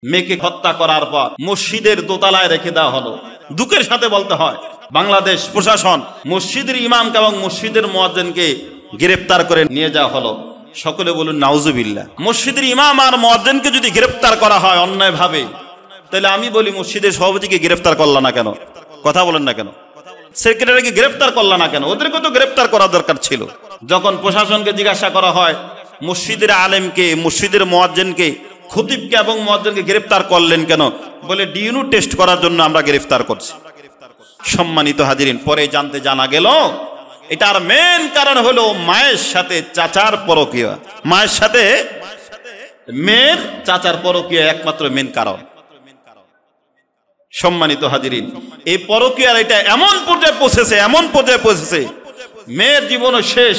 মেয়েকে হত্যা করার পর মসজিদের দোতলায় রেখে দেওয়া হলো। দুঃখের সাথে বলতে হয়, বাংলাদেশ প্রশাসন মসজিদের ইমামকে এবং মসজিদের মুয়াজ্জিনকে গ্রেফতার করে নিয়ে যাওয়া হলো। সকলে বলুন নাউজুবিল্লাহ। মসজিদের ইমাম আর মুয়াজ্জিনকে যদি গ্রেফতার করা হয় অন্যায় ভাবে, তাহলে আমি বলি মসজিদের সভাপতিকে গ্রেফতার করলা না কেন? কথা বলেন না কেন? সেক্রেটারিকে গ্রেফতার করলা না কেন? ওদেরকে তো গ্রেফতার করা দরকার ছিল। যখন প্রশাসনকে জিজ্ঞাসা করা হয়, মসজিদের আলেমকে, মসজিদের মুয়াজ্জিনকে, খতিবকে এবং মুয়াজ্জিনকে গ্রেফতার করলেন কেন? বলে ডিএনএ টেস্ট করার জন্য আমরা গ্রেফতার করছি। সম্মানিত হাজিরিন, পরে জানা গেল এটার মেন কারণ হলো মায়ের সাথে চাচার পরকীয়া। মায়ের সাথে মেয়ের চাচার পরকীয়া একমাত্র মেন কারণ। সম্মানিত হাজিরিন, এই পরকীয়ার এটা এমন পর্যায়ে পৌঁছেছে মেয়ের জীবনও শেষ।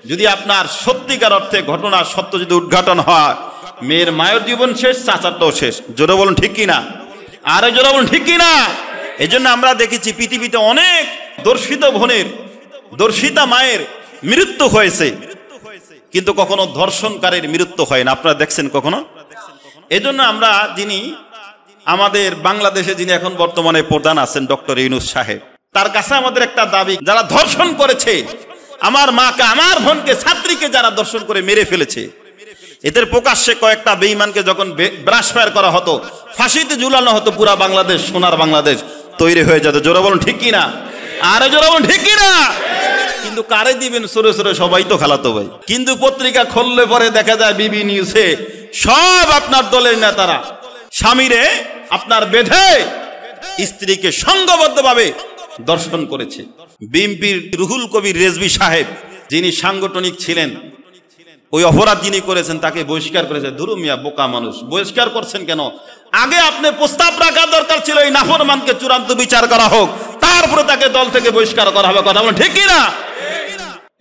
যদি আপনার সত্যিকার অর্থে ঘটনা সত্য যদি উদ্ঘাটন হয়, মেয়ের মায়ের জীবন শেষ, চাচারটাও শেষ। জোরে বলুন ঠিক কিনা? আরে জোরে বলুন ঠিক কিনা? এই জন্য আমরা দেখেছি পৃথিবীতে অনেক দর্শিত বোনের, দর্শিতা মায়ের মৃত্যু হয়েছে, কিন্তু কখনো ধর্ষণকারীর মৃত্যু হয় না। আপনারা দেখছেন কখনো? এজন্য আমরা যিনি আমাদের বাংলাদেশে যিনি এখন বর্তমানে প্রধান আছেন ডক্টর ইউনূস সাহেব, তার কাছে আমাদের একটা দাবি, যারা ধর্ষণ করেছে, আমার মাকে, আমার বোনকে, ছাত্রীকে যারা ধর্ষণ করে মেরে ফেলেছে, এদের প্রকাশ্যে কয়েকটা বেঈমানকে যখন ব্রাশ ফায়ার করা হতো, ফাঁসিতে ঝুলানো হতো, পুরা বাংলাদেশ, সোনার বাংলাদেশ তৈরি হয়ে যেত। জোরে বলুন ঠিক কিনা? আরে জোরে বলুন ঠিক কিনা? কিন্তু কারে দিবেন? সরে সরে সবাই তো খালাতো ভাই। কিন্তু পত্রিকা খুললে পরে দেখা যায় বিবি নিউজে সব আপনার দলের নেতারা স্বামীরে আপনার বেঁধে স্ত্রীকে সংঘবদ্ধভাবে দর্শন করেছে। বিএনপির রুহুল কবির রেজভী সাহেব, যিনি সাংগঠনিক ছিলেন, ওই অপরাধ যিনি করেছেন তাকে বহিষ্কার করেছে। ধুরু মিয়া, বোকা মানুষ, বহিষ্কার করছেন কেন? আগে আপনি প্রস্তাব রাখা দরকার ছিল এই নাফরমানকে চূড়ান্ত বিচার করা হোক, তারপরে তাকে দল থেকে বহিষ্কার করা হবে। কথা বলেন ঠিক কিনা?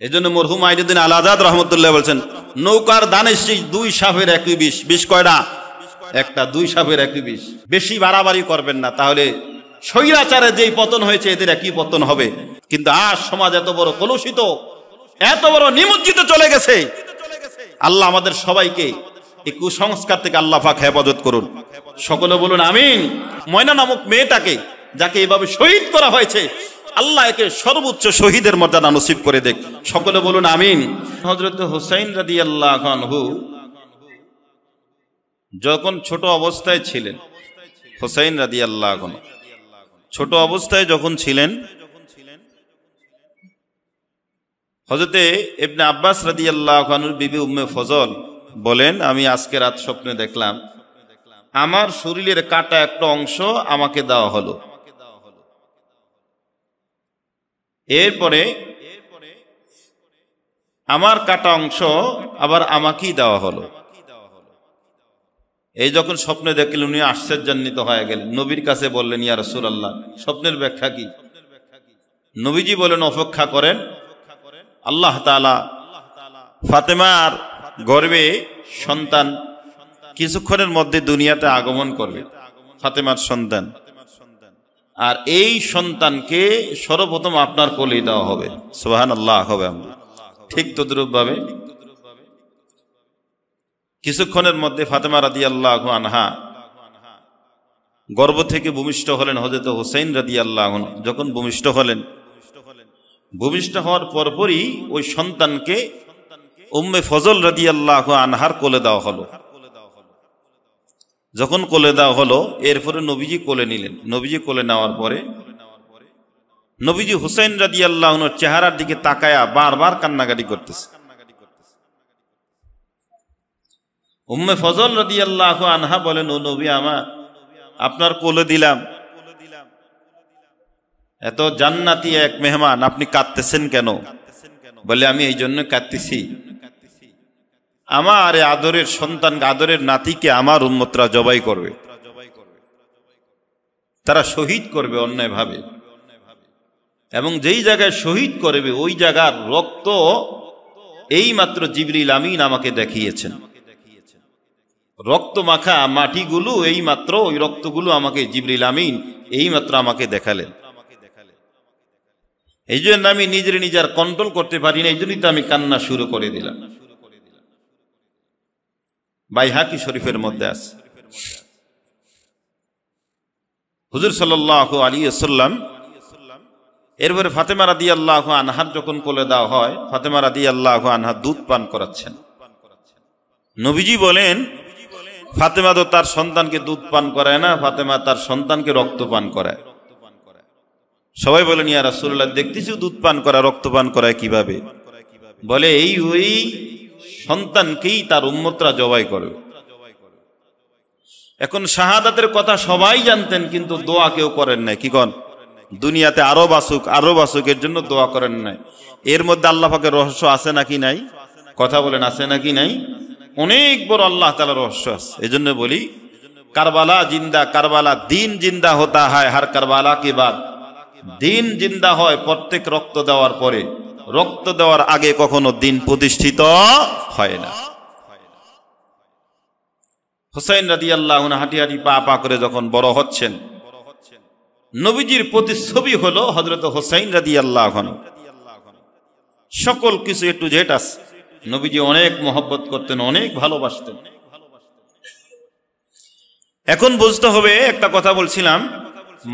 এই জন্য মরহুম আইনুদ্দিন আল আজাদ রহমতুল্লাহ বলছেন, নৌকার দানের শীষ, দুই সাপের একই বিষ। বিষ কয়টা? একটা। দুই সাপের একই বিষ। বেশি বাড়াবাড়ি করবেন না, তাহলে স্বৈরাচারে যেই পতন হয়েছে এদের একই পতন হবে। কিন্তু আজ সমাজ এত বড় কলুষিত, এত বড় নিমজ্জিত চলে গেছে। আল্লাহ আমাদের সবাইকে এই কুসংস্কার থেকে আল্লাহ পাক হেফাজত করুন। সকলে বলুন আমিন। ময়না নামক মেয়েটাকে, যাকে এভাবে শহীদ করা হয়েছে, আল্লাহ একে সর্বোচ্চ শহীদের মর্যাদা নসিব করে দেখ। সকলে বলুন আমিন। হযরত হুসাইন রাদিয়াল্লাহু আনহু যখন ছোট অবস্থায় ছিলেন, হুসাইন রাদিয়াল্লাহু আনহু ছোট অবস্থায় যখন ছিলেন, হযরতে ইবনে আব্বাস রাদিয়াল্লাহু আনহুর বিবি উম্মে ফজল বলেন, আমি আজকে রাত স্বপ্নে দেখলাম আমার শরীরের কাটা একটা অংশ আমাকে দেওয়া হলো। এরপরে আমার কাটা অংশ আবার আমাকেই দেওয়া হলো। এই যখন স্বপ্নে দেখলেন, উনি আশ্চর্যান্বিত হয়ে গেলেন। নবীর কাছে বললেন, ইয়া রাসূলুল্লাহ, স্বপ্নের ব্যাখ্যা কি? নবীজি বলেন, অপেক্ষা করেন, আল্লাহ তাআলা ফাতেমার গর্ভে সন্তান কিছুক্ষণের মধ্যে দুনিয়াতে আগমন করবে, ফাতেমার সন্তান। আর এই সন্তানকে সর্বপ্রথম আপনার কোলে দেওয়া হবে। সুবহানাল্লাহ হবে। আমরা ঠিক তদ্রূপ ভাবে কিছুক্ষণের মধ্যে ফাতেমা রাদিয়াল্লাহু আনহা গর্ভ থেকে ভূমিষ্ঠ হলেন। হযরত হুসাইন রাদিয়াল্লাহু আনহু যখন ভূমিষ্ঠ হলেন, ভূমিষ্ঠ হওয়ার পরপরই ওই সন্তানকে উম্মে ফজল রাদিয়াল্লাহু আনহার কোলে দেওয়া হলো। যখন কোলে দেওয়া হলো, এরপরে নবীজি কোলে নিলেন। নবীজি কোলে নেওয়ার পরে নবীজি হুসাইন রাদিয়াল্লাহু আনহুর চেহারার দিকে তাকায়া বারবার কান্নাকাটি করতেছে। উম্মে ফজল রাদিয়াল্লাহু আনহা বলেন, ও নবী আমার, আপনার কোলে দিলাম, এত জান্নাতি এক মেহমান, আপনি কাঁদতেছেন কেন? বলে, আমি এই জন্য কাঁদতেছি, আমার আদরের সন্তান, আদরের নাতিকে আমার উম্মতরা জবাই করবে, তারা শহীদ করবে অন্যায় ভাবে, এবং যেই জায়গায় শহীদ করবে ওই জায়গার রক্ত এই মাত্র জিবরিল আমিন আমাকে দেখিয়েছেন। রক্ত মাখা মাটিগুলো এই মাত্র, ওই রক্তগুলো আমাকে জিবরিল আমিন এই মাত্র আমাকে দেখালেন। এই জন্য আমি নিজের কন্ট্রোল করতে পারি না, এই জন্যই তো আমি কান্না শুরু করে দিলাম। বাইহাকি শরীফের মধ্যে আছে। হুজুর সাল্লাল্লাহু আলাইহি ওয়াসাল্লাম এরপরে ফাতেমা রাদিয়াল্লাহু আনহার যখন কোলে দেওয়া হয়, ফাতেমা রাদিয়াল্লাহু আনহা দুধ পান করাচ্ছেন। নবীজি বলেন, ফাতেমা তো তার সন্তানকে দুধ পান করায় না, ফাতেমা তার সন্তানকে রক্ত পান করায়। সবাই বলেন, ইয়া রাসূলুল্লাহ, দেখতেছি দুধ পান করা, রক্ত পান করায় কিভাবে? বলে, এই ওই সন্তানকেই তার উম্মতরা জবাই করবে। এখন শাহাদাতের কথা সবাই জানতেন, কিন্তু দোয়া কেউ করেন নাই। কি কন? দুনিয়াতে আরো বাসুক, আরো বাসুক, এর জন্য দোয়া করেন নাই। এর মধ্যে আল্লাহ পাকের রহস্য আছে নাকি নাই? কথা বলেন, আছে নাকি নাই? অনেক বড় আল্লাহ তাআলার রহস্য আছে। এই জন্য বলি, কারবালা জিন্দা, কারবালা দিন জিন্দা হতা হয় হর কারবালা কি বাদ। দিন জিন্দা হয় প্রত্যেক রক্ত দেওয়ার পরে, রক্ত দেওয়ার আগে কখনো দিন প্রতিষ্ঠিত হয় না। হুসাইন রাদিয়াল্লাহু আনহু হাঁটি হাঁটি পা পা করে যখন বড় হচ্ছেন, নবীজির প্রতিচ্ছবি হলো হযরত হুসাইন রাদিয়াল্লাহু আনহু। সকল কিছু একটু জেট আছে। নবীজি অনেক মহব্বত করতেন, অনেক ভালোবাসতেন। এখন বুঝতে হবে, একটা কথা বলছিলাম,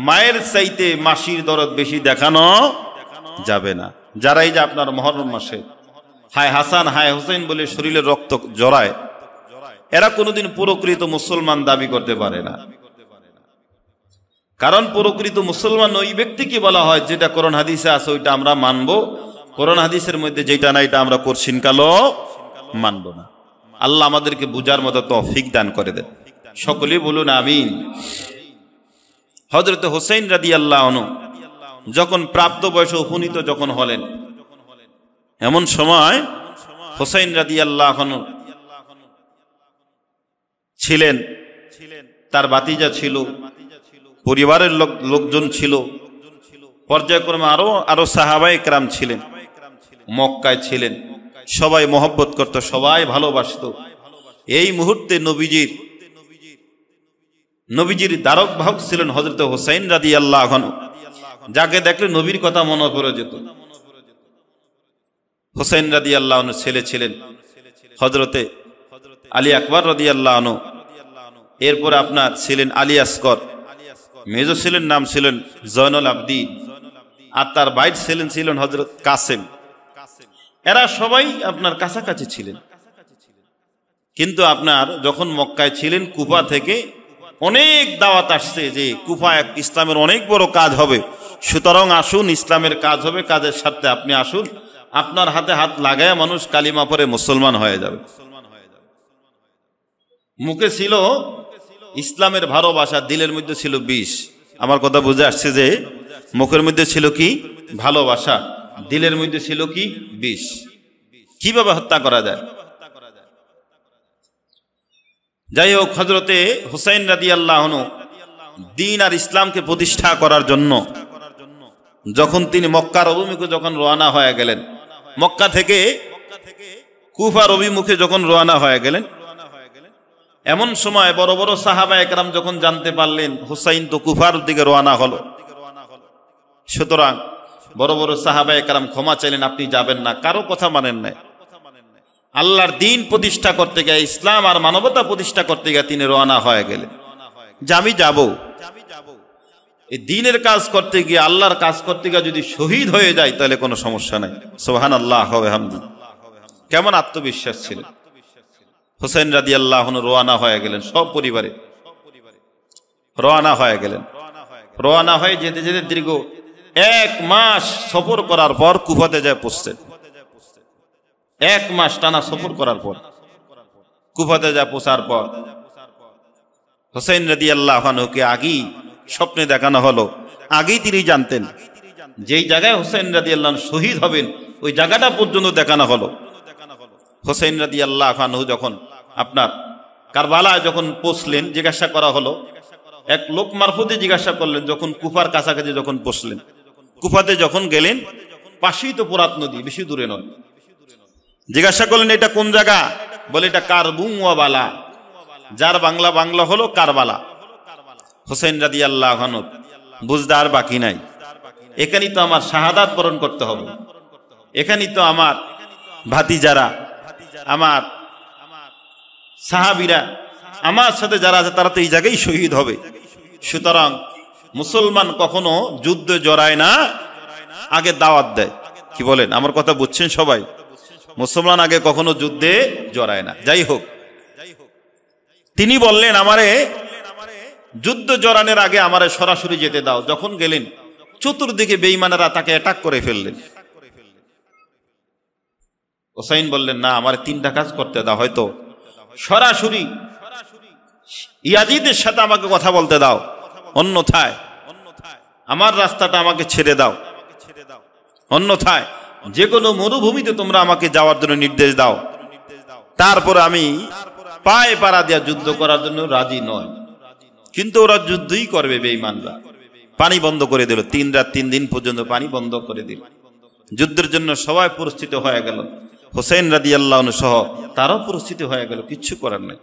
মায়ের চাইতে মাসির দরদ বেশি দেখানো যাবে না। যারাই যে আপনার মুহররম মাসে হায় হাসান হায় হুসাইন বলে শরীরের রক্ত জড়ায়, এরা কোনোদিন প্রকৃত মুসলমান দাবি করতে পারে না। কারণ প্রকৃত মুসলমান ওই ব্যক্তিকে বলা হয় যেটা কোরআন হাদিসে আছে ওইটা আমরা মানবো, কোরআন হাদিসের মধ্যে যেটা না এটা আমরা করছিন কালো মানবো না। আল্লাহ আমাদেরকে বুঝার মতো তৌফিক দান করে দেন। সকলেই বলুন আমিন। হযরত হুসাইন রাদিয়াল্লাহু আনহু যখন প্রাপ্ত বয়সে উপনীত যখন হলেন, এমন সময় হুসাইন রাদিয়াল্লাহু আনহু ছিলেন, তার ভাতিজা ছিল, পরিবারের লোকজন ছিল, পর্যায়ক্রমে আরো সাহাবায়ে কেরাম ছিলেন, মক্কায় ছিলেন। সবাই মহব্বত করত, সবাই ভালোবাসত। এই মুহূর্তে নবীজির ধারক বাহক ছিলেন হযরত হুসাইন রাদিয়াল্লাহু আনহু, যাকে দেখলে নবীর কথা মনে পড়ে যেত। হুসাইন রাদিয়াল্লাহু আনহু ছেলে ছিলেন হযরতে আলী আকবর রাদিয়াল্লাহু আনহু, এরপরে আপনার ছিলেন আলী আসগর, মেজো ছিলেন নাম ছিলেন জয়নুল আবদিন, আর তার ভাই ছিলেন হযরত কাসেম। এরা সবাই আপনার কাছাকাছি ছিলেন। কিন্তু আপনার যখন মক্কায় ছিলেন, কুফা থেকে অনেক দাওয়াত আসছে যে কুফা ইসলামের অনেক বড় কাজ হবে, সুতরাং আসুন, ইসলামের কাজ হবে, কাজের সাথে আপনি আসুন, আপনার হাতে হাত লাগায় মানুষ কালিমা পড়ে মুসলমান হয়ে যাবে। মুখে ছিল ইসলামের ভালোবাসা, দিলের মধ্যে ছিল বিষ। আমার কথা বুঝে আসছে যে মুখের মধ্যে ছিল কি ভালোবাসা, দিলের মধ্যে ছিল কি বিষ। কিভাবে হত্যা করা যায়? যাই হোক, হযরতে হুসাইন রাদিয়াল্লাহু আনহু দ্বীন আর ইসলামকে প্রতিষ্ঠা করার জন্য যখন তিনি মক্কার অভিমুখে যখন রওনা হয়ে গেলেন, মক্কা থেকে কুফার অভিমুখে যখন রওনা হয়ে গেলেন, এমন সময় বড় বড় সাহাবায়ে কেরাম যখন জানতে পারলেন হুসাইন তো কুফার দিকে রওনা হলো, সুতরাং বড় বড় সাহাবায়ে কেরাম ক্ষমা চাইলেন, আপনি যাবেন না, কারো কথা মানেন নাই। আল্লাহর দ্বীন প্রতিষ্ঠা করতে গিয়ে, ইসলাম আর মানবতা প্রতিষ্ঠা করতে গিয়ে তিনি রওনা হয়ে গেলেন যে আমি যাব। এই দ্বীনের কাজ করতে গিয়ে, আল্লাহর কাজ করতে গিয়ে যদি শহীদ হয়ে যায় তাহলে কোনো সমস্যা নাই। সুবহানাল্লাহ ওয়া বিহামদিহি। কেমন আত্মবিশ্বাস ছিল! হুসাইন রাদিয়াল্লাহু আনহু রওনা হয়ে গেলেন, সব পরিবারে রওনা হয়ে গেলেন। রওনা হয়ে যেতে যেতে দীর্ঘ 1 মাস সফর করার পর কুফাতে যায় পৌঁছলেন। 1 মাস টানা সফর করার পর কুফাতে যায় পৌঁছার পর হুসাইন রাদিয়াল্লাহু আনহুকে আগেই স্বপ্নে দেখানো হলো। আগেই তিনি জানতেন যেই জায়গায় হুসাইন রাদিয়াল্লাহু আনহু শহীদ হবেন, ওই জায়গাটা পর্যন্ত দেখানো হলো। হুসাইন রাদিয়াল্লাহু আনহু যখন আপনার কারবালায় যখন পৌঁছলেন, জিজ্ঞাসা করা হলো, এক লোক মারফতে জিজ্ঞাসা করলেন, যখন কুফার কাছাকাছি যখন পৌঁছলেন, কুফাতে যখন গেলেন, পাশেই তো ফোরাত নদী, বেশি দূরে নয়। জিজ্ঞাসা করলেন এটা কোন জায়গা? বলে এটা কারবুম ওয়া বালা, যার বাংলা হলো কারবালা। হুসাইন রাদিয়াল্লাহু আনহু বুঝতে আর বাকি নাই, এখানেই তো আমার শাহাদাত বরণ করতে হবে, এখানেই তো আমার ভাতিজারা, আমার সাহাবীরা, আমার সাথে যারা আছে তারা তো এই জায়গায় শহীদ হবে। সুতরাং মুসলমান কখনো যুদ্ধে জড়ায় না, আগে দাওয়াত দেয়। কি বলেন, আমার কথা বুঝছেন সবাই? মুসলমান আগে কখনো যুদ্ধে জড়ায় না। যাই হোক, তিনি বললেন আমারে যুদ্ধ জড়ানোর আগে আমারে সরাসরি যেতে দাও। যখন গেলেন চতুর্দিকে বেঈমানেরা তাকে অ্যাটাক করে ফেললেন। হোসাইন বললেন না, আমার 3টা কাজ করতে দাও, হয়তো সরাসরি ইয়াজিদের সাথে আমাকে কথা বলতে দাও, অন্যথায় আমার রাস্তাটা আমাকে ছেড়ে দাও, অন্যথায় যে কোনো মরুভূমিতে তোমরা আমাকে যাওয়ার জন্য নির্দেশ দাও। তারপর আমি পায়ে পাড়া দিয়া যুদ্ধ করার জন্য রাজি নয়। কিন্তু ওরা যুদ্ধই করবে বেঈমানরা। পানি বন্ধ করে দিল, 3 রাত 3 দিন পর্যন্ত পানি বন্ধ করে দিল। যুদ্ধের জন্য সবাই প্রস্তুত হয়ে গেল, হোসেন রাদিয়াল্লাহু আনহু সহ তারাও প্রস্তুত হয়ে গেল, কিচ্ছু করার নেই।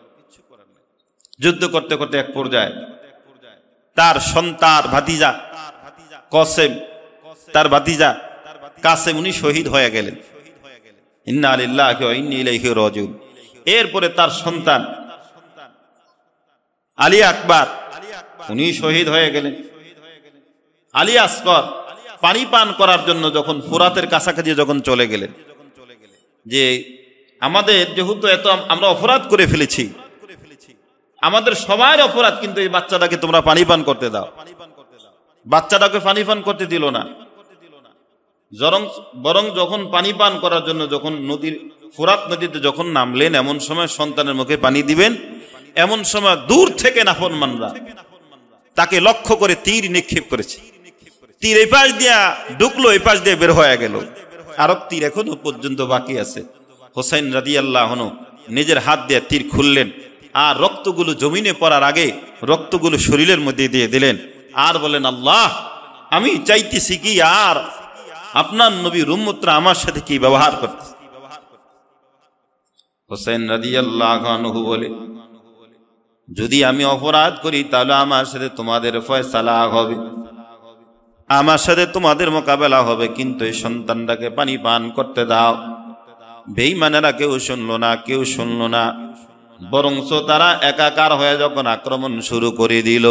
যুদ্ধ করতে করতে এক পর্যায়ে তার সন্তান ভাতিজা কাসেম, তার ভাতিজা কাসেম উনি শহীদ হয়ে গেলেন। ইন্না লিল্লাহি ওয়া ইন্না ইলাইহি রাজিউন। এরপরে তার সন্তান আলী আকবর উনি শহীদ হয়ে গেলেন। আলী আসগর পানি পান করার জন্য যখন ফোরাতের কাছাকাছি যখন চলে গেলেন, যে আমাদের যেহেতু এত আমরা অপরাধ করে ফেলেছি, আমাদের সবার অপরাধ, কিন্তু এই বাচ্চাটাকে তোমরা পানি পান করতে দাও। বাচ্চাটাকে পানি পান করতে দিল না, বরং যখন পানি পান করার জন্য যখন ফোরাত নদীতে যখন নামলেন, এমন সময় সন্তানের মুখে পানি দিবেন, এমন সময় দূর থেকে নাফরমানরা তাকে লক্ষ্য করে তীর নিক্ষেপ করেছে। তীর এই পাশ দিয়া ঢুকলো, এই পাশ দিয়ে বের হয়ে গেল, আরব তীর এখনো পর্যন্ত বাকি আছে। হোসেন রাদিয়াল্লাহু আনহু নিজের হাত দিয়ে তীর খুললেন, আর রক্তগুলো জমিনে পড়ার আগে রক্তগুলো শরীরের মধ্যে দিয়ে দিলেন, আর বলেন আল্লাহ, আমি চাইতেছি কি আর আপনার নবীর উম্মতরা আমার সাথে কি ব্যবহার করতে। হোসেন রাদিয়াল্লাহু আনহু বলে, যদি আমি অপরাধ করি তাহলে আমার সাথে তোমাদের ফয়সালা হবে, আমার সাথে তোমাদের মোকাবেলা হবে, কিন্তু এই সন্তানটাকে পানি পান করতে দাও। বেঈমানেরা কেউ শুনলো না, কেউ শুনলো না, বরঞ্চ তারা একাকার হয়ে যখন আক্রমণ শুরু করে দিল,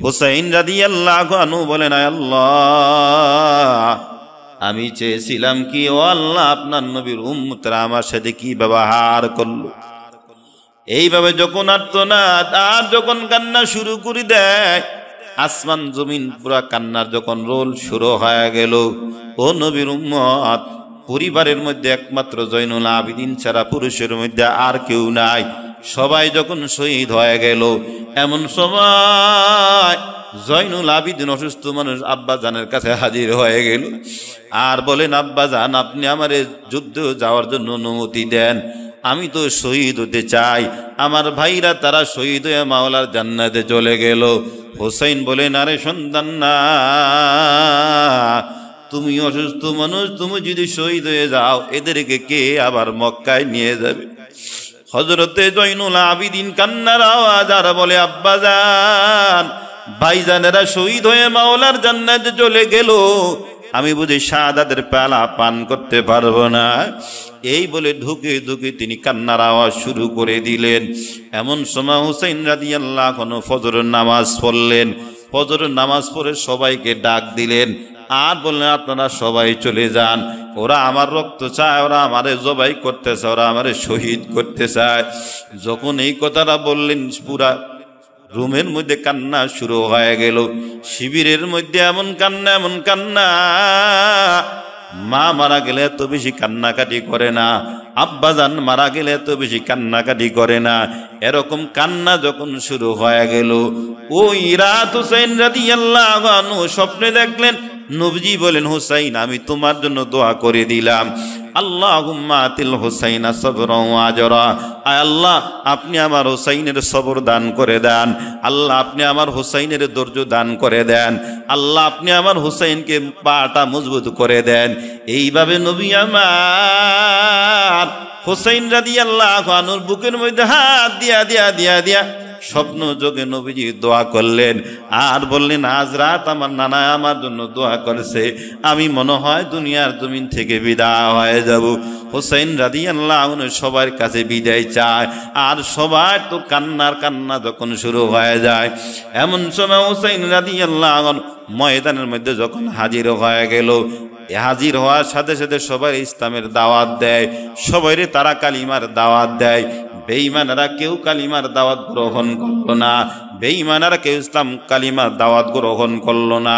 হুসাইন রাদিয়াল্লাহু আনহু বলেন, আল্লাহ, আমি চেয়েছিলাম কি, ও আল্লাহ, আপনার নবীর উম্মতরা আমার সাথে কি ব্যবহার করলো। এইভাবে যখন আর্তনাদ আর যখন কান্না শুরু করে দেয়, আসমান জমিন পুরা কান্নার যখন রোল শুরু হয়ে গেল। ও নবীর উম্মত, পরিবারের মধ্যে একমাত্র জয়নুল আবিদিন ছাড়া পুরুষের মধ্যে আর কেউ নাই, সবাই যখন শহীদ হয়ে গেল, এমন সময় জয়নুল আবিদিন অসুস্থ মানুষ আব্বা জানের কাছে হাজির হয়ে গেল, আর বলেন, আব্বা জান, আপনি আমারে যুদ্ধ যাওয়ার জন্য অনুমতি দেন, আমি তো শহীদ হতে চাই। আমার ভাইরা তারা শহীদ হয়ে মাওলার জান্নাতে চলে গেল। হোসেন বলেন, আরে সন্তান না, তুমি অসুস্থ মানুষ, তুমি যদি শহীদ হয়ে যাও, এদেরকে কে আবার মক্কায় নিয়ে যাবে। হযরতে জয়নুল আবিদিন কান্নার আওয়াজ, আর বলে, আব্বা জান, ভাইজানেরা শহীদ হয়ে মাওলার জান্নাতে চলে গেল, আমি বুঝি শাহাদাতের পেয়ালা পান করতে পারবো না। এই বলে ধুকে ধুকে তিনি কান্নার আওয়াজ শুরু করে দিলেন। এমন সময় হুসাইন রাদিয়াল্লাহু আনহু ফজরের নামাজ পড়লেন। ফজরের নামাজ পড়ে সবাইকে ডাক দিলেন, আর বললেন, আপনারা সবাই চলে যান, ওরা আমার রক্ত চায়, ওরা আমারে জবাই করতে চায়, ওরা আমারে শহীদ করতে চায়। যখন এই কথাটা বললেন, পুরা রুমের মধ্যে কান্না শুরু হয়ে গেল। শিবিরের মধ্যে এমন কান্না, এমন কান্না, মা মারা গেলে এত বেশি কান্নাকাটি করে না, আব্বাজান মারা গেলে এত বেশি কান্নাকাটি করে না। এরকম কান্না যখন শুরু হয়ে গেল, ওই রাত হুসাইন রাদিয়াল্লাহু আনহু স্বপ্নে দেখলেন, নবীজি বলেন, হুসাইন, আমি তোমার জন্য দোয়া করে দিলাম, আল্লাহুম্মা আতিল হুসাইনা সবরা ওয়া আজরা। আয় আল্লাহ, আপনি আমার হুসাইনের সবর দান করে দেন। আল্লাহ, আপনি আমার হুসাইনের ধৈর্য দান করে দেন। আল্লাহ, আপনি আমার হুসাইনকে পাটা মজবুত করে দেন। এইভাবে নবী আমার হুসাইন রাদিয়াল্লাহু আনহুর বুকের মধ্যে হাত দিয়া দিয়া দিয়া দিয়া স্বপ্ন যোগে নবীজি দোয়া করলেন, আর বললেন, আজ রাত আমার নানা আমার জন্য দোয়া করেছে, আমি মনে হয় দুনিয়ার জমিন থেকে বিদায় হয়ে যাব। হুসাইন রাদিয়াল্লাহু আনহু সবার কাছে বিদায় চায়, আর সবার তো কান্না যখন শুরু হয়ে যায়, এমন সময় হুসাইন রাদিয়াল্লাহু আনহু ময়দানের মধ্যে যখন হাজির হয়ে গেল, হাজির হওয়ার সাথে সাথে সবাই ইসলামের দাওয়াত দেয়, সবাইরে তারা কালিমার দাওয়াত দেয়। বেঈমানেরা কেউ কালিমার দাওয়াত গ্রহণ করলো না, বেঈমানেরা কেউ ইসলাম কালিমার দাওয়াত গ্রহণ করলো না,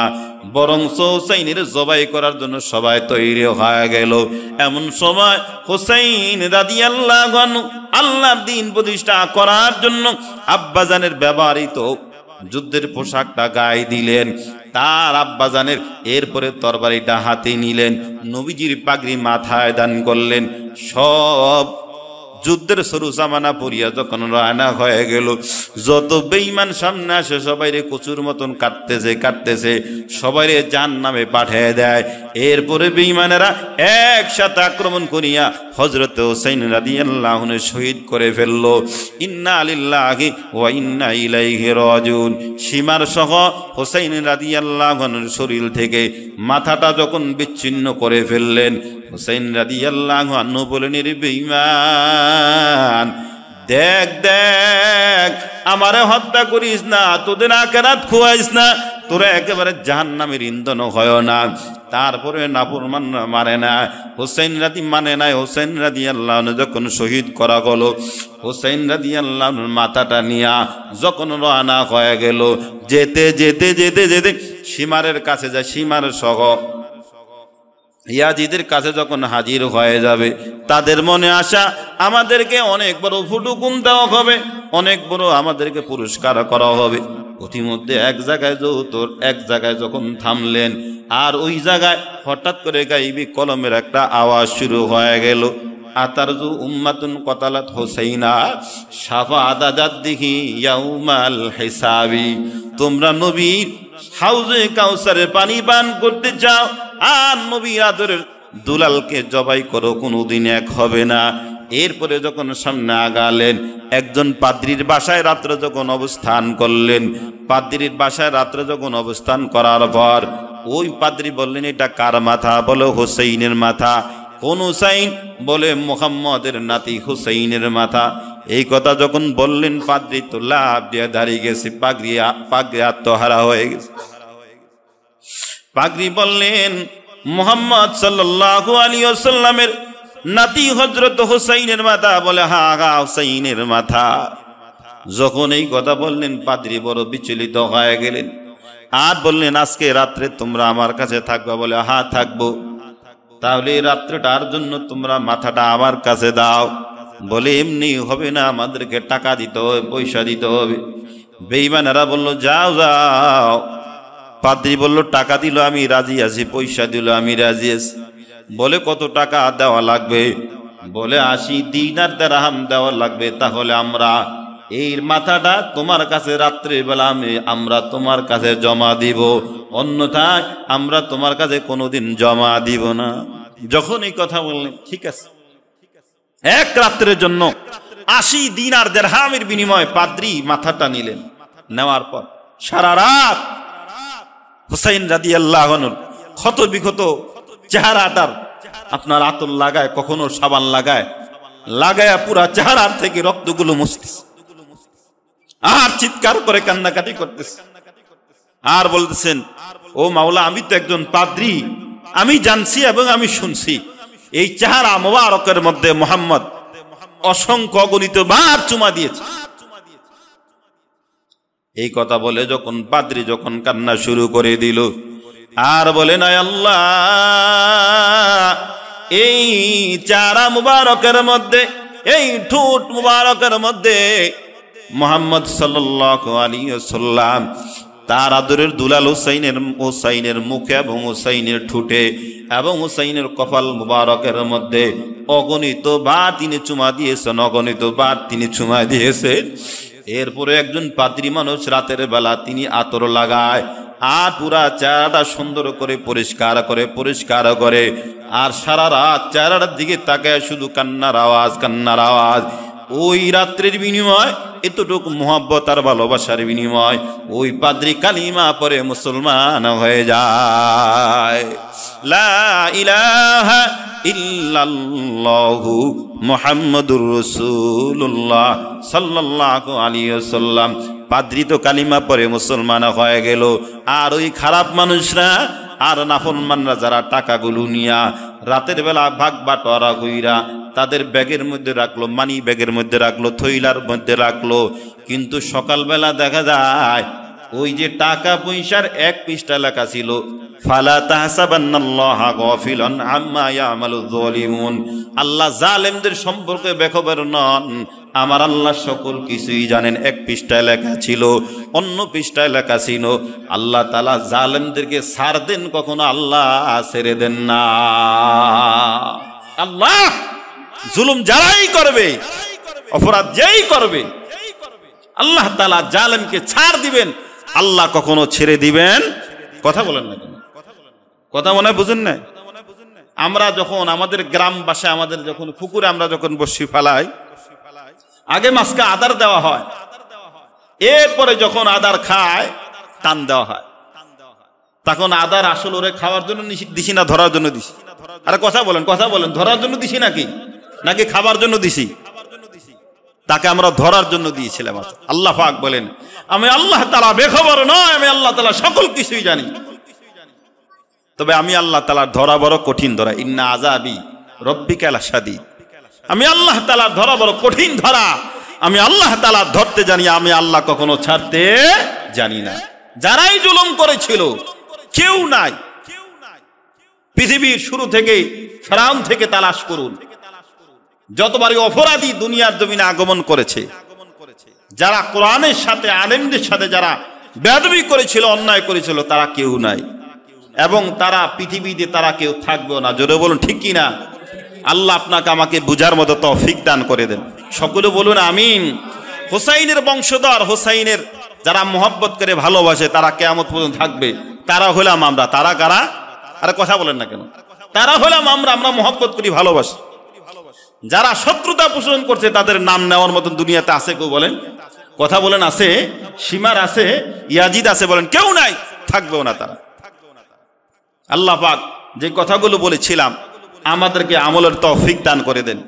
বরং হুসাইনের জবাই করার জন্য সবাই তৈরি হয়ে গেল। এমন সময় হুসাইন রাদিয়াল্লাহু আনহু আল্লাহর দ্বীন প্রতিষ্ঠা করার জন্য আব্বাজানের ব্যবহৃত যুদ্ধের পোশাকটা গায়ে দিলেন, তার আব্বাজানের এরপরে তরবারিটা হাতে নিলেন, নবীজির পাগড়ি মাথায় দান করলেন। সব যুদ্ধের সরু জামানা পরিয়া যখন রানা হয়ে গেল, যত বেঈমান সামনে আসে সবাইরে কচুর মতন কাটতেছে, সবাইরে জাহান্নামে পাঠিয়ে দেয়। এরপরে বেঈমানেরা একসাথে আক্রমণ করিয়া হযরত হুসাইন রাদিয়াল্লাহু আনহু শহীদ করে ফেলল। ইন্না লিল্লাহি ওয়া ইন্না ইলাইহি রাজিউন। সীমার সহ হুসাইন রাদিয়াল্লাহু আনহুর শরীর থেকে মাথাটা যখন বিচ্ছিন্ন করে ফেললেন, হুসাইন রাদিয়াল্লাহু আনহু বলেন, রে বেঈমান, দেখ আমারে হত্যা করিস না, তোদের আখিরাত খোয়াইস না, তোরা একেবারে জাহান্নামের ইন্ধন হয় না। তারপরে নাফরমান মানে না, হুসাইন মানে নাই। হুসাইন রাদিয়াল্লাহু আনহু যখন শহীদ করা গেল, হুসাইন রাদিয়াল্লাহু আনহুর মাথাটা নিয়া যখন রওনা হয়ে গেল, যেতে সীমারের কাছে যায়, সীমার সহ ইয়াজিদের কাছে যখন হাজির হয়ে যাবে, তাদের মনে আশা আমাদেরকে অনেক বড় ফুটুকুন দেওয়া হবে, অনেক বড় আমাদেরকে পুরস্কার করা হবে। ইতিমধ্যে এক জায়গায় যখন থামলেন, আর ওই জায়গায় হঠাৎ করে গাইবি কলমের একটা আওয়াজ শুরু হয়ে গেল, আতারজু উম্মাতুন কতালাত হুসাইনা শাফাআত দিহি ইয়াউমাল হিসাবি। তোমরা নবীর হাউজে কাউসারে পানি পান করতে চাও, আর নবীর আদরের দুলালকে জবাই করো, কোনোদিন এক হবে না। এরপরে যখন সামনে আগালেন, একজন পাদ্রীর বাসায় রাত্রে যখন অবস্থান করলেন, পাদ্রীর বাসায় রাত্রে যখন অবস্থান করার পর ওই পাদ্রী বললেন, এটা কার মাথা? বলে হুসাইনের মাথা। কোন হুসাইন? বলে মুহাম্মদের নাতি হুসাইনের মাথা। এই কথা যখন বললেন, পাদ্রী তো লাভ দিয়ে দাঁড়িয়ে গেছে, পাগড়ি আত্মহারা হয়ে গেছে। পাগড়ি বললেন, মুহাম্মদ সাল্লাল্লাহু আলাইহি ওয়াসাল্লামের নাতি হযরত হুসাইনের মাথা। বলে হ্যাঁ, হুসাইনের মাথা। যখন এই কথা বললেন, পাদ্রী বড় বিচলিত হয়ে গেলেন, আর বললেন, আজকে রাত্রে তোমরা আমার কাছে থাকবে? বলে হ্যাঁ থাকবো। তাহলে এই রাত্রেটার জন্য তোমরা মাথাটা আমার কাছে দাও। বলে এমনি হবে না, আমাদেরকে টাকা দিতে হবে, পয়সা দিতে হবে। বেঈমানেরা বলল, যাও। পাদ্রী বলল, টাকা দিল আমি রাজি আছি, পয়সা দিল আমি রাজি আছি। বলে কত টাকা দেওয়া লাগবে? বলে 80 দিনার দিরহাম দেওয়া লাগবে। তাহলে আমরা এই মাথাটা তোমার কাছে রাত্রিবেলা আমরা তোমার কাছে জমা দিব, অন্যথায় আমরা তোমার কাছে কোনোদিন জমা দিব না। যখন এই কথা বললেন, ঠিক আছে, এক রাত্রের জন্য 80 দিনার দিরহামের বিনিময়ে পাদ্রী মাথাটা নিলেন। নেওয়ার পর সারা রাত হুসাইন রাদিয়াল্লাহু আনহু ক্ষত বিক্ষত চেহারাটার আপনার আতর লাগায়, কখনো সাবান লাগায় পুরা চেহারার থেকে রক্তগুলো মুছতেছে, আর চিৎকার করে কান্নাকাটি করতেছে, আর বলতেছেন, ও মাওলা, আমি তো একজন পাদ্রী, আমি জানছি এবং আমি শুনছি এই চেহারা মোবারকের মধ্যে মুহাম্মদ অসংখ্য অগণিত বার চুমা দিয়েছে। এই কথা বলে যখন পাদ্রী যখন কান্না শুরু করে দিল, আর বলে, না আল্লাহ, এই চেহারা মুবারকের মধ্যে, এই ঠোঁট মুবারকের মধ্যে মুহাম্মদ সাল্লাল্লাহু আলাইহি ওয়াসাল্লাম তার আদরের দুলাল হুসাইনের মুখে এবং হুসাইনের ঠোঁটে এবং হুসাইনের কপাল মুবারকের মধ্যে অগণিত বার তিনি চুমা দিয়েছেন। এরপরে একজন পাদ্রী মানুষ রাতের বেলা তিনি আতর লাগায়, আর পুরা চেহারাটা সুন্দর করে পরিষ্কার করে, আর সারা রাত চেহারাটার দিকে তাকায় শুধু কান্নার আওয়াজ। ওই রাত্রির বিনিময়, এতটুকু মোহাব্বত আর ভালোবাসার বিনিময়, ওই পাদ্রী কালিমা পরে মুসলমান হয়ে যায়। লা ইলাহা ইল্লাল্লাহু মুহাম্মাদুর রাসূলুল্লাহ সাল্লাল্লাহু আলাইহি ওয়াসাল্লাম। পাদ্রী তো কালিমা পড়ে মুসলমান হয়ে গেল। আর ওই খারাপ মানুষরা আর নাফরমানরা যারা টাকাগুলো নিয়া রাতের বেলা ভাগ বাটোয়ারা কইরা তাদের ব্যাগের মধ্যে রাখলো, মানি ব্যাগের মধ্যে রাখলো, থৈলার মধ্যে রাখলো, কিন্তু সকালবেলা দেখা যায় ওই যে টাকা পয়সার এক পৃষ্ঠা লেখা ছিল, ফালা তাহসাবান্নাল্লাহা গাফিলান আম্মা ইয়ামালুয যালিমুন। আল্লাহ জালেমদের সম্পর্কে বেখবর নন, আমার আল্লাহ সকল কিছুই জানেন। এক পৃষ্ঠায় লেখা ছিল, অন্য পৃষ্ঠায় লেখা ছিল। আল্লাহ তাআলা জালেমদেরকে ছাড় দেন, কখনো আল্লাহ ছেড়ে দেন না। আল্লাহ জুলুম যারাই করবে, অপরাধ যেই করবে, আল্লাহ তাআলা জালেমকে ছাড় দিবেন, আল্লাহ কখনো ছেড়ে দিবেন। কথা বলেন না কেন? কথা মনে হয় বুঝেন না? আমরা যখন আমাদের গ্রাম বাসায় আমাদের যখন পুকুরে আমরা যখন বসি ফেলাই, আগে মাছকে আদার দেওয়া হয়, এরপরে যখন আদার খায় টান দেওয়া হয়। তখন আদার আসল ওরে খাওয়ার জন্য দিছি না ধরার জন্য দিছি? আরে কথা বলেন, কথা বলেন, ধরার জন্য দিছি নাকি নাকি খাবার জন্য দিছি? তাকে আমরা ধরার জন্য দিয়েছিলাম। আল্লাহ পাক বলেন, আমি আল্লাহ তাআলা বেখবর নয়, আমি আল্লাহ তাআলা সকল কিছুই জানি। তবে আমি আল্লাহ তাআলার ধরা বড় কঠিন ধরা। ইন্না আযাবি রাব্বিকা লাশাদীদ। আমি আল্লাহ তাআলার ধরা বড় কঠিন ধরা। আমি আল্লাহ তাআলার ধরতে জানি, আমি আল্লাহ কখনো ছাড়তে জানি না। যারাই জুলুম করেছিল কেউ নাই। পৃথিবীর শুরু থেকে ফেরাউন থেকে তালাশ করুন, যতবারই অপরাধী দুনিয়ার জমিনে আগমন করেছে, যারা কোরআনের সাথে আলেমদের সাথে যারা বেয়াদবি করেছিল, অন্যায় করেছিল, তারা কেউ নাই এবং তারা পৃথিবীতে তারা কেউ থাকবেও না। জোরে বলুন ঠিক কি না? আল্লাহ আপনাকে আমাকে বুঝার মতো তৌফিক দান করে দেন। সকলে বলুন আমিন। হোসাইনের বংশধর, হোসাইনের যারা মোহাব্বত করে ভালোবাসে, তারা কিয়ামত পর্যন্ত থাকবে। তারা হলাম আমরা। তারা কারা? আরে কথা বলেন না কেন? তারা হলাম আমরা। আমরা মোহাব্বত করি, ভালোবাসি। যারা শত্রুতা পোষণ করছে তাদের নাম নেওয়ার মতন দুনিয়াতে আছে কেউ? বলেন, কথা বলেন, আছে? সীমার আছে, ইয়াজিদ আছে, বলেন কেউ নাই, থাকবেও না তারা। আল্লাহ পাক যে কথাগুলো বলেছিলাম আমাদেরকে আমলের তৌফিক দান করে দেন।